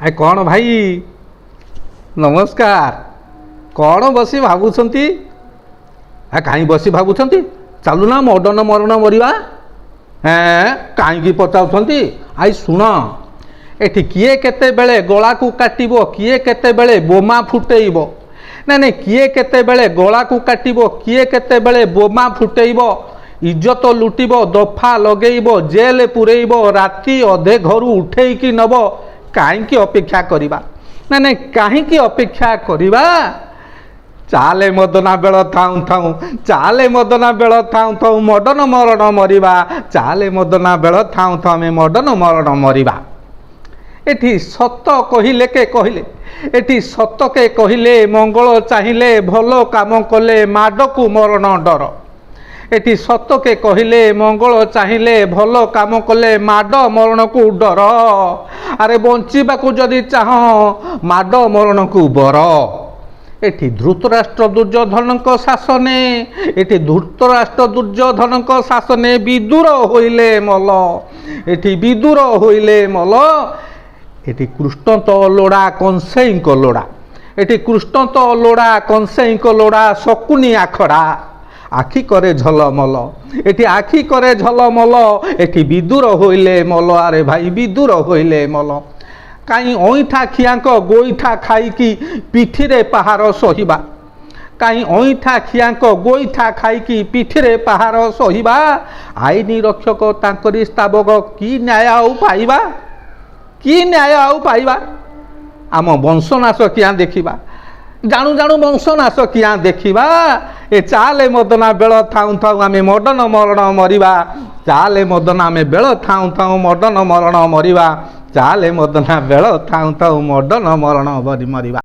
आ कौन भाई नमस्कार। कौन बसी भावुंती कहीं बसी भावुंट चलुना मर्डन मरण मरवा कहीं पचाउंट आई शुण एठी किए केते बेले गला को काटिबो किए केते बेले बोमा फुटेइबो ना नहीं किए केते बेले गला को काटिबो किए केते बेले बोमा फुटेइबो इज्जत लुटिबो दफा लगेइबो जेल पुरेइबो राति अधे घर उठेइकी नब कहीं अपेक्षा करिबा ना नहीं कहीं अपेक्षा करिबा चाले मदना बेल थाऊ थाऊ चाले मदना बेल थाऊ थाऊ मर्डन मरण मरिबा चाले मदना बेल थाऊ थाऊ आमे मर्डन मरण मरिबा। एठी सत कहिले के कहले एठी सत के कहले मंगल चाहिए भल काम कले माड को मरण डर एठी सत के कहले मंगल चाहिए भल काम कले माड मरण को डर अरे बंचिबा को जदि चाह माड मरण को बर। एठी धृतराष्ट्र दुर्योधन शासने एठी धृतराष्ट्र दुर्योधन शासने विदुर होइले मल एठी विदुर होइले मल एटी कृष्ण तो लोड़ा कंसेई को लोड़ा एटी कृष्ण तो लोड़ा कंसेई को लोड़ा शकुनी आखड़ा आखि करे झलमल एटी आखि करे झलमल एटी विदुर होइले मल अरे भाई विदुर होइले मल कहीं अईठा खियाक गोईठा खाईकी पिठिरे पहाड़ सहिबा कहीं अईठा खियाक गोईठा खाईकी पिठिरे पहाड़ सहिबा आईनी रक्षक तांकरी स्तावक की न्याय आउ पाइबा कि न्याय आउ पाइबा आम वंशनाश क्या देखा जाणु जाणु वंशनाश क्या देखा ए चाले मदना बेल थाऊ थाऊ आमे मर्डन मरण मरिबा चाले मदना आमे बेल थाऊ थाऊ मर्डन मरण मरिबा चाले मदना बेल थाऊ थाऊ मर्डन मरण मरिबा।